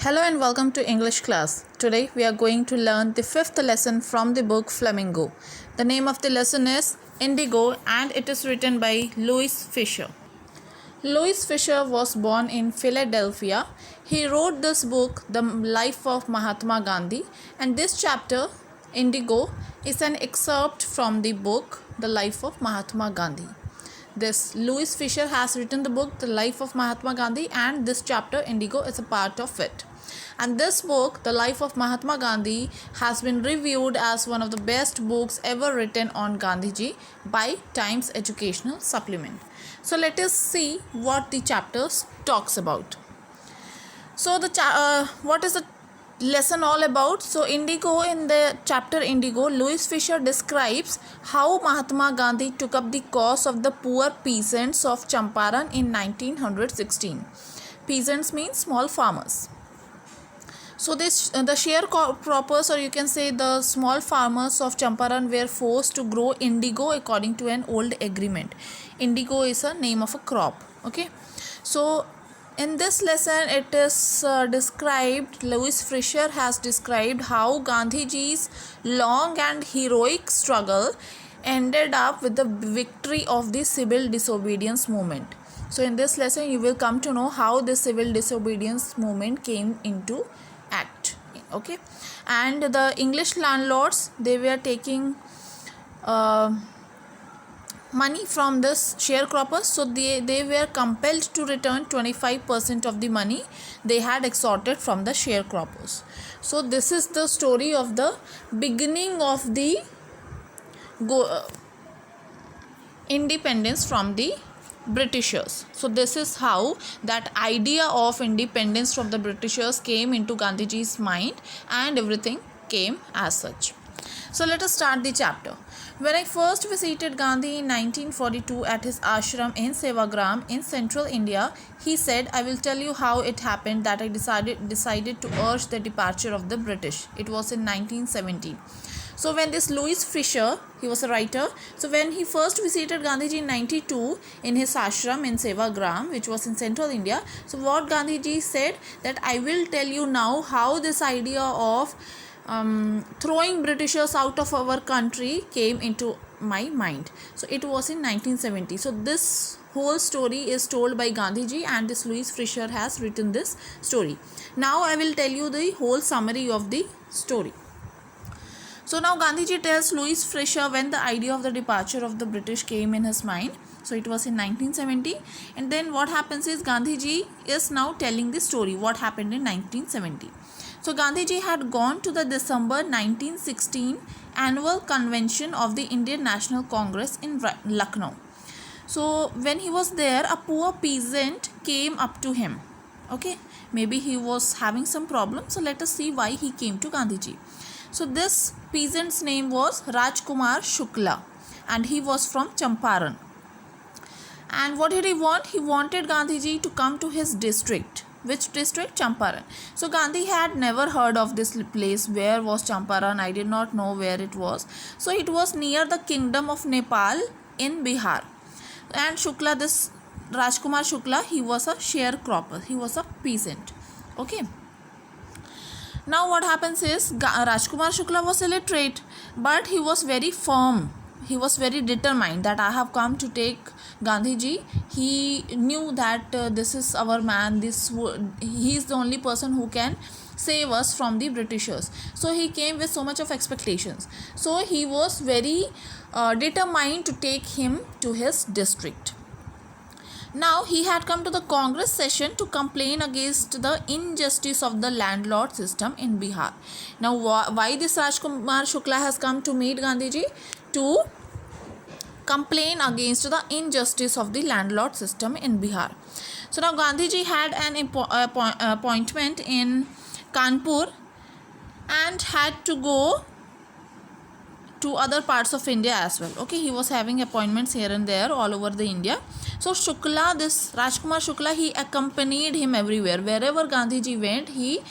Hello and welcome to English class. Today we are going to learn the fifth lesson from the book Flamingo. The name of the lesson is Indigo and it is written by Louis Fischer. Louis Fischer was born in Philadelphia. He wrote this book, The Life of Mahatma Gandhi, and this chapter, Indigo, is an excerpt from the book, The Life of Mahatma Gandhi. This Louis Fischer has written the book The Life of Mahatma Gandhi, and this chapter Indigo is a part of it. And this book, The Life of Mahatma Gandhi, has been reviewed as one of the best books ever written on Gandhiji by Times Educational Supplement. So let us see what the chapter talks about. So what is the lesson all about? So Indigo, in the chapter Indigo, Louis Fischer describes how Mahatma Gandhi took up the cause of the poor peasants of Champaran in 1916. Peasants means small farmers. So the sharecroppers, or you can say the small farmers of Champaran, were forced to grow indigo according to an old agreement. Indigo is a name of a crop. Okay, so in this lesson it is described, Louis Fischer has described how Gandhiji's long and heroic struggle ended up with the victory of the civil disobedience movement. So in this lesson you will come to know how the civil disobedience movement came into act. Okay, and the English landlords, they were taking money from this sharecroppers, so they were compelled to return 25% of the money they had extorted from the sharecroppers. So this is the story of the beginning of the independence from the Britishers. So this is how that idea of independence from the Britishers came into Gandhiji's mind, and everything came as such. So let us start the chapter. When I first visited Gandhi in 1942 at his ashram in Sevagram in central India, he said, "I will tell you how it happened that I decided to urge the departure of the British." It was in 1917. So when this Louis Fischer, he was a writer, so when he first visited Gandhiji in 92 in his ashram in Sevagram, which was in central India, so what Gandhiji said, that I will tell you now how this idea of throwing Britishers out of our country came into my mind. So it was in 1970. So this whole story is told by Gandhiji, and this Louis Fischer has written this story. Now I will tell you the whole summary of the story. So now Gandhiji tells Louis Fischer when the idea of the departure of the British came in his mind. So it was in 1970, and then what happens is Gandhiji is now telling the story what happened in 1970. So Gandhiji had gone to the December 1916 annual convention of the Indian National Congress in Lucknow. So when he was there, a poor peasant came up to him. Okay, maybe he was having some problem. So let us see why he came to Gandhiji. So this peasant's name was Rajkumar Shukla, and he was from Champaran. And what did he want? He wanted Gandhiji to come to his district. Which district? Champaran. So Gandhi had never heard of this place. Where was Champaran? I did not know where it was. So it was near the kingdom of Nepal in Bihar. And Shukla, this Rajkumar Shukla, he was a sharecropper. He was a peasant. Okay. Now what happens is Rajkumar Shukla was illiterate, but he was very firm. He was very determined that I have come to take Gandhiji. He knew that this is our man. He is the only person who can save us from the Britishers. So he came with so much of expectations. So he was very determined to take him to his district. Now he had come to the Congress session to complain against the injustice of the landlord system in Bihar. Now why this Rajkumar Shukla has come to meet Gandhiji? To complain against the injustice of the landlord system in Bihar. So now Gandhiji had an appointment in Kanpur and had to go to other parts of India as well. Okay, he was having appointments here and there all over the India. So Shukla, this Rajkumar Shukla, he accompanied him everywhere. Wherever Gandhiji went, he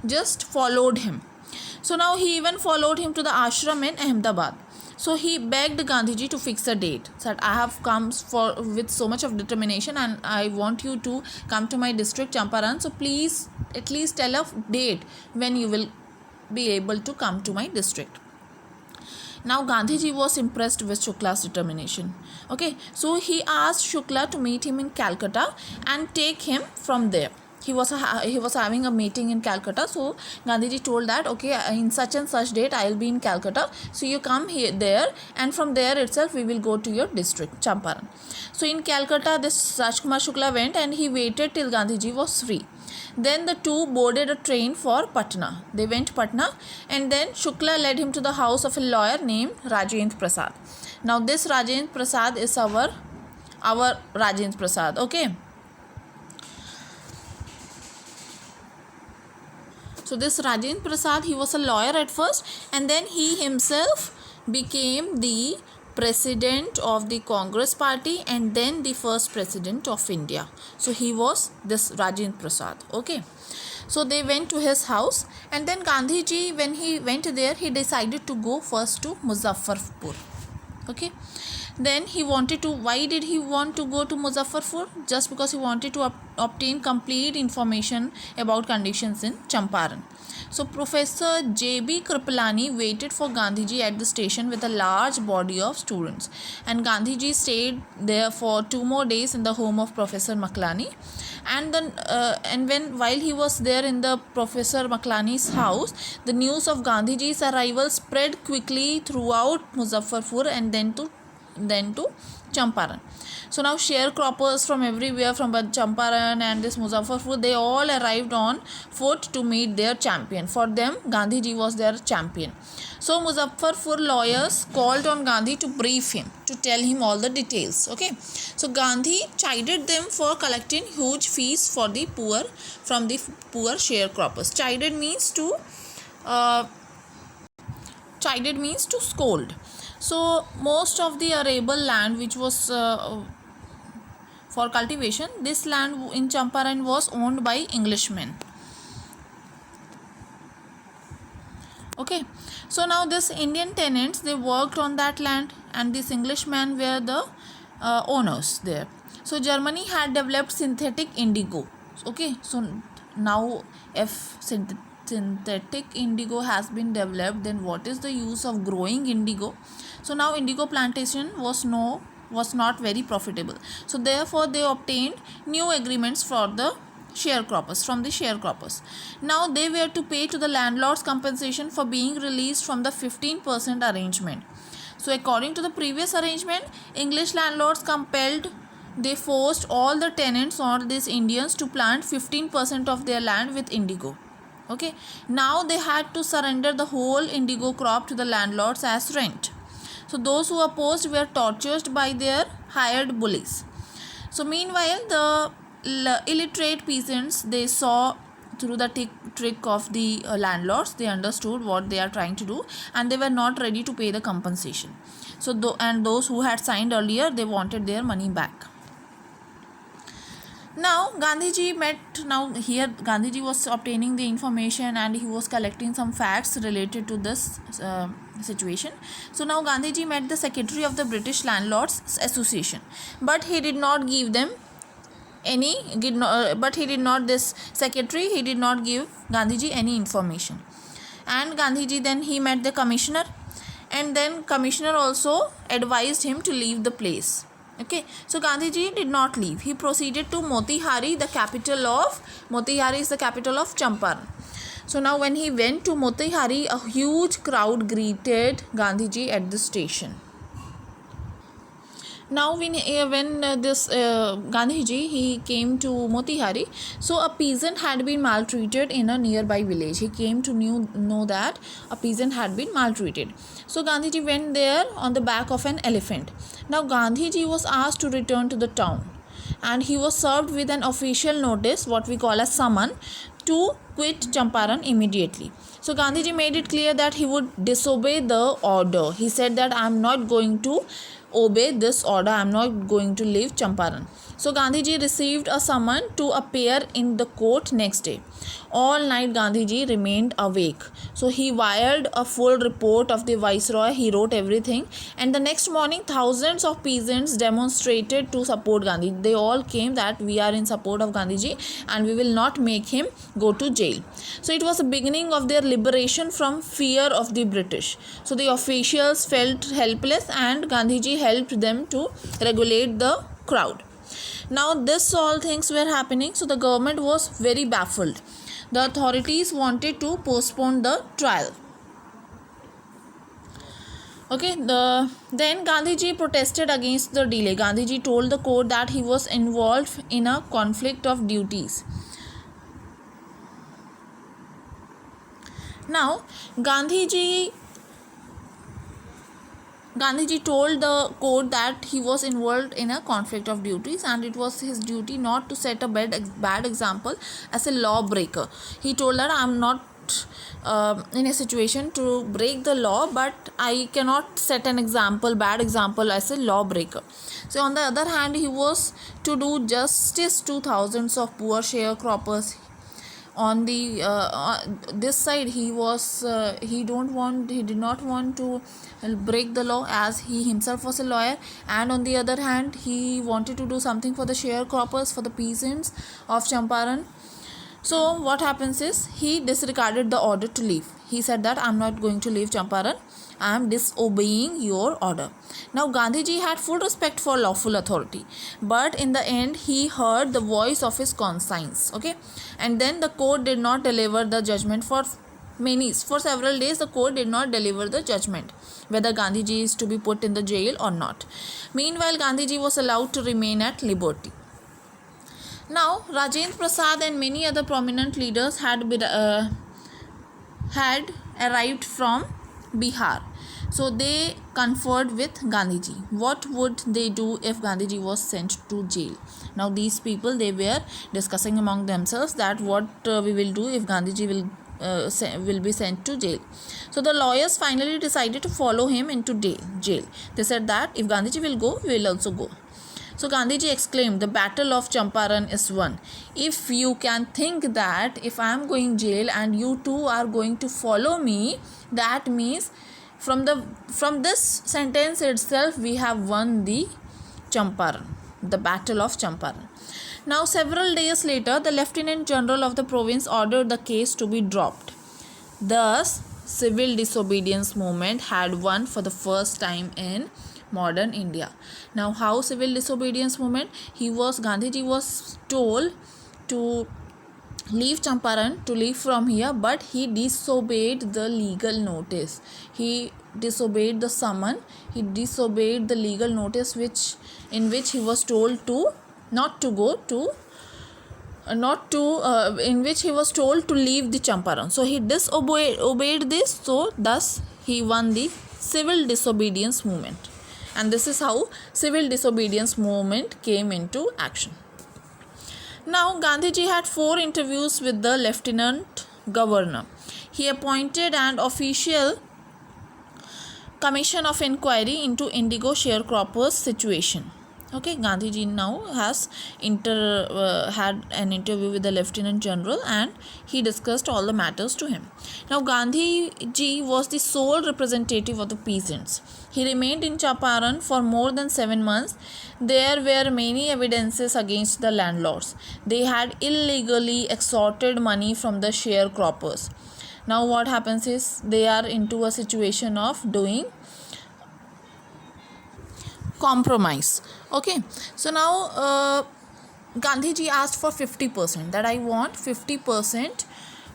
just followed him. So now he even followed him to the ashram in Ahmedabad. So he begged Gandhiji to fix a date. Said, I have come with so much of determination and I want you to come to my district Champaran. So please at least tell a date when you will be able to come to my district. Now Gandhiji was impressed with Shukla's determination. Okay, so he asked Shukla to meet him in Calcutta and take him from there. He was having a meeting in Calcutta, so Gandhiji told that, okay, in such and such date I will be in Calcutta, so you come here there, and from there itself we will go to your district Champaran. So in Calcutta, this Rajkumar Shukla went and he waited till Gandhiji was free. Then the two boarded a train for Patna. They went Patna, and then Shukla led him to the house of a lawyer named Rajendra Prasad. Now this Rajendra Prasad is our Rajendra Prasad. Okay. So this Rajendra Prasad, he was a lawyer at first, and then he himself became the president of the Congress party and then the first president of India. So he was this Rajendra Prasad. Okay. So they went to his house, and then Gandhiji, when he went there, he decided to go first to Muzaffarpur. Okay. Then why did he want to go to Muzaffarpur? Just because he wanted to obtain complete information about conditions in Champaran. So Professor J.B. Kripalani waited for Gandhiji at the station with a large body of students, and Gandhiji stayed there for 2 more days in the home of Professor Maklani. And then while he was there in the Professor Maklani's house, the news of Gandhiji's arrival spread quickly throughout Muzaffarpur and then to Champaran. So now sharecroppers from everywhere, from Champaran and this Muzaffarpur, they all arrived on foot to meet their champion. For them, Gandhiji was their champion. So Muzaffarpur lawyers called on Gandhi to brief him, to tell him all the details. Okay. So Gandhi chided them for collecting huge fees for the poor, from the poor sharecroppers. Chided means to scold. So most of the arable land which was for cultivation, this land in Champaran was owned by Englishmen. Okay. So now this Indian tenants, they worked on that land, and these Englishmen were the owners there. So Germany had developed synthetic indigo. Okay. So now if synthetic indigo has been developed, then what is the use of growing indigo? So now indigo plantation was not very profitable. So therefore they obtained new agreements from the sharecroppers. Now they were to pay to the landlords compensation for being released from the 15% arrangement. So according to the previous arrangement, English landlords they forced all the tenants or these Indians to plant 15% of their land with indigo. Okay. Now they had to surrender the whole indigo crop to the landlords as rent. So those who opposed were tortured by their hired bullies. So meanwhile, the illiterate peasants, they saw through the trick of the landlords. They understood what they are trying to do, and they were not ready to pay the compensation. So those who had signed earlier, they wanted their money back. Now Gandhiji was obtaining the information, and he was collecting some facts related to this situation. So now Gandhiji met the secretary of the British Landlords Association, but he did not give them this secretary, he did not give Gandhiji any information. And Gandhiji, then he met the commissioner, and then commissioner also advised him to leave the place. Okay, so Gandhiji did not leave. He proceeded to Motihari is the capital of Champaran. So now when he went to Motihari, a huge crowd greeted Gandhiji at the station. Now when Gandhiji, he came to Motihari, so a peasant had been maltreated in a nearby village. He came to know that a peasant had been maltreated. So Gandhiji went there on the back of an elephant. Now Gandhiji was asked to return to the town, and he was served with an official notice, what we call a summon, to quit Champaran immediately. So Gandhiji made it clear that he would disobey the order. He said that I am not going to obey this order. I am not going to leave Champaran. So Gandhiji received a summon to appear in the court next day. All night Gandhiji remained awake. So he wired a full report of the viceroy. He wrote everything, and the next morning thousands of peasants demonstrated to support Gandhi. They all came that we are in support of Gandhiji and we will not make him go to jail. So it was the beginning of their liberation from fear of the British. So the officials felt helpless and Gandhiji helped them to regulate the crowd. Now this all things were happening, so the government was very baffled. The authorities wanted to postpone the trial. Okay, then Gandhiji protested against the delay. Gandhiji told the court that he was involved in a conflict of duties. Now Gandhiji told the court that he was involved in a conflict of duties and it was his duty not to set a bad example as a lawbreaker. He told that I am not in a situation to break the law, but I cannot set an bad example as a lawbreaker. So on the other hand, he was to do justice to thousands of poor sharecroppers. On the this side he did not want to break the law as he himself was a lawyer, and on the other hand he wanted to do something for the sharecroppers, for the peasants of Champaran. So what happens is he disregarded the order to leave. He said that I am not going to leave Champaran, I am disobeying your order. Now Gandhiji had full respect for lawful authority, but in the end he heard the voice of his conscience. Okay, and then the court did not deliver the judgment for several days. The court did not deliver the judgment whether Gandhiji is to be put in the jail or not. Meanwhile, Gandhiji was allowed to remain at liberty. Now Rajendra Prasad and many other prominent leaders had arrived from Bihar. So they conferred with Gandhiji. What would they do if Gandhiji was sent to jail? Now these people, they were discussing among themselves that what we will do if Gandhiji will be sent to jail. So the lawyers finally decided to follow him into jail. They said that if Gandhiji will go, we will also go. So Gandhiji exclaimed, the battle of Champaran is won. If you can think that if I am going jail and you too are going to follow me, that means from this sentence itself we have won the Champaran, the battle of Champaran. Now several days later, the Lieutenant General of the province ordered the case to be dropped. Thus, civil disobedience movement had won for the first time in modern India. Now how civil disobedience movement? Gandhiji was told to leave Champaran, to leave from here, but he disobeyed the legal notice. He disobeyed the summon. He disobeyed the legal notice in which he was told to in which he was told to leave the Champaran. So he disobeyed this. So thus he won the civil disobedience movement. And this is how civil disobedience movement came into action. Now Gandhiji had 4 interviews with the Lieutenant Governor. He appointed an official commission of inquiry into Indigo sharecroppers' situation. Okay, Gandhiji now has had an interview with the Lieutenant General and he discussed all the matters to him. Now Gandhiji was the sole representative of the peasants. He remained in Champaran for more than 7 months. There were many evidences against the landlords. They had illegally extorted money from the sharecroppers. Now what happens is they are into a situation of doing compromise. Okay, so now Gandhiji asked for 50%, that I want 50%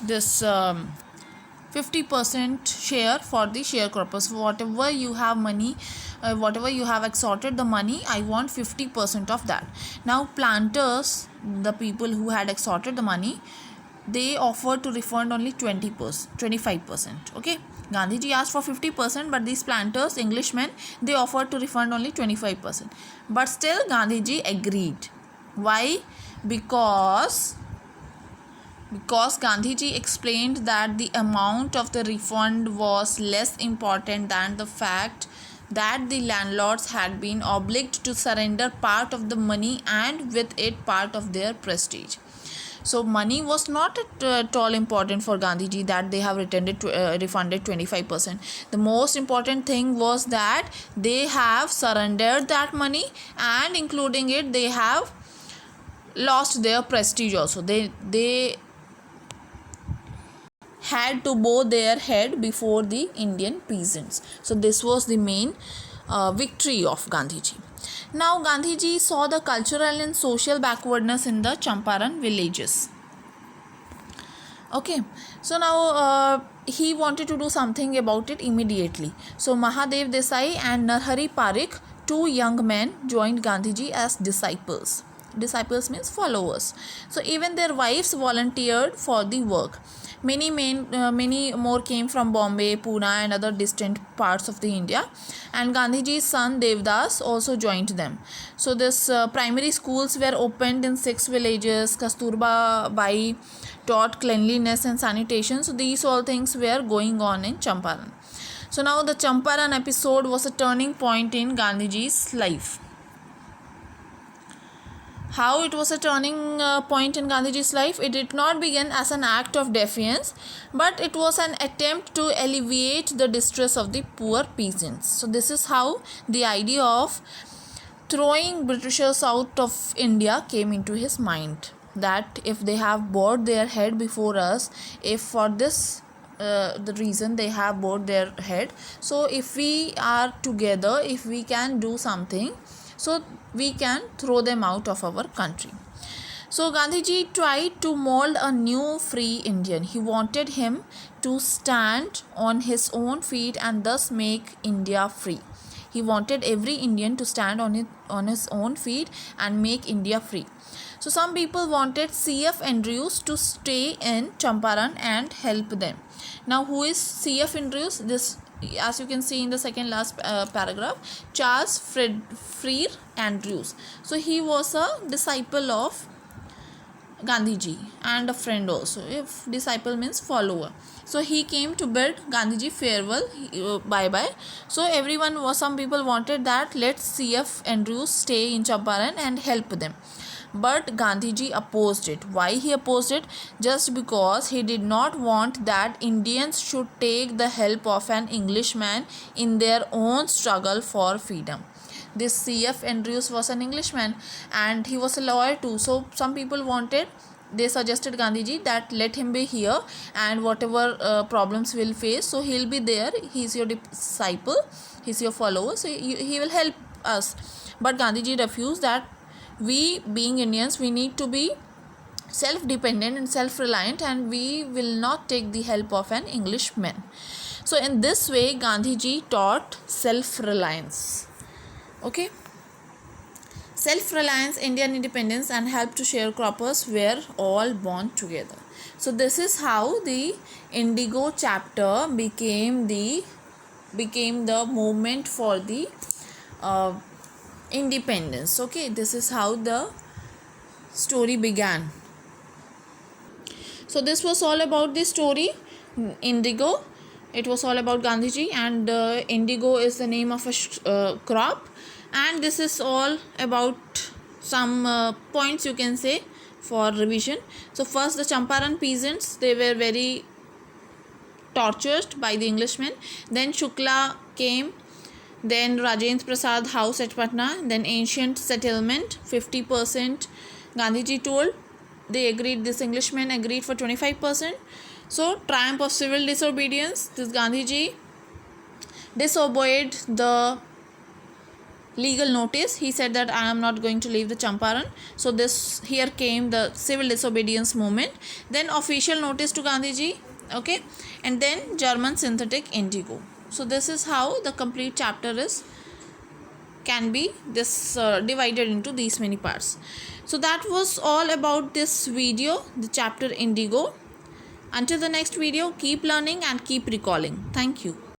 this 50% share for the sharecroppers. Whatever you have money, whatever you have extorted the money, I want 50% of that. Now planters, the people who had extorted the money, they offered to refund only 25%. Okay, Gandhiji asked for 50%, but these planters, Englishmen, they offered to refund only 25%. But still Gandhiji agreed. Why? Because Gandhiji explained that the amount of the refund was less important than the fact that the landlords had been obliged to surrender part of the money and with it part of their prestige. So money was not at all important for Gandhiji, that they have refunded 25%. The most important thing was that they have surrendered that money, and including it they have lost their prestige also. They had to bow their head before the Indian peasants. So this was the main victory of Gandhiji. Now Gandhiji saw the cultural and social backwardness in the Champaran villages. Okay, so now he wanted to do something about it immediately. So Mahadev Desai and Narhari Parikh, two young men, joined Gandhiji as disciples. Disciples means followers. So even their wives volunteered for the work. Many more came from Bombay, Pune and other distant parts of the India, and Gandhiji's son Devdas also joined them. So this primary schools were opened in 6 villages. Kasturba Bai taught cleanliness and sanitation. So these all things were going on in Champaran. So now the Champaran episode was a turning point in Gandhiji's life. How it was a turning point in Gandhiji's life? It did not begin as an act of defiance, but it was an attempt to alleviate the distress of the poor peasants. So this is how the idea of throwing Britishers out of India came into his mind, that if they have bowed their head before us, if for this the reason they have bowed their head, so if we are together, if we can do something, so we can throw them out of our country. So Gandhiji tried to mold a new free Indian. He wanted him to stand on his own feet and thus make India free. He wanted every Indian to stand on his own feet and make India free. So some people wanted C.F. Andrews to stay in Champaran and help them. Now who is C.F. Andrews? This, as you can see in the second last paragraph, Charles Freer Andrews. So he was a disciple of Gandhiji and a friend also. If disciple means follower. So he came to bid Gandhiji farewell, bye bye. So some people wanted that let C.F. Andrews stay in Champaran and help them. But Gandhiji opposed it. Why he opposed it? Just because he did not want that Indians should take the help of an Englishman in their own struggle for freedom. This C.F. Andrews was an Englishman and he was a lawyer too. So some people they suggested Gandhiji that let him be here, and whatever problems we'll face, so he'll be there. He's your disciple, he's your follower, so he will help us. But Gandhiji refused that. We being Indians, we need to be self-dependent and self-reliant, and we will not take the help of an Englishman. So in this way Gandhiji taught self-reliance. Okay, self-reliance, Indian independence and help to sharecroppers were all born together. So this is how the Indigo chapter became the movement for the independence. Okay, this is how the story began. So this was all about the story Indigo. It was all about Gandhiji, and indigo is the name of a crop, and this is all about some points you can say for revision. So first, the Champaran peasants, they were very tortured by the Englishmen. Then Shukla came. Then Rajendra Prasad house at Patna. Then ancient settlement, 50% Gandhiji told. They agreed, this Englishman agreed for 25%. So triumph of civil disobedience. This Gandhiji disobeyed the legal notice. He said that I am not going to leave the Champaran. So here came the civil disobedience movement. Then official notice to Gandhiji. Okay, and then German synthetic indigo. So this is how the complete chapter can be divided into these many parts. So that was all about this video, the chapter Indigo. Until the next video, keep learning and keep recalling. Thank you.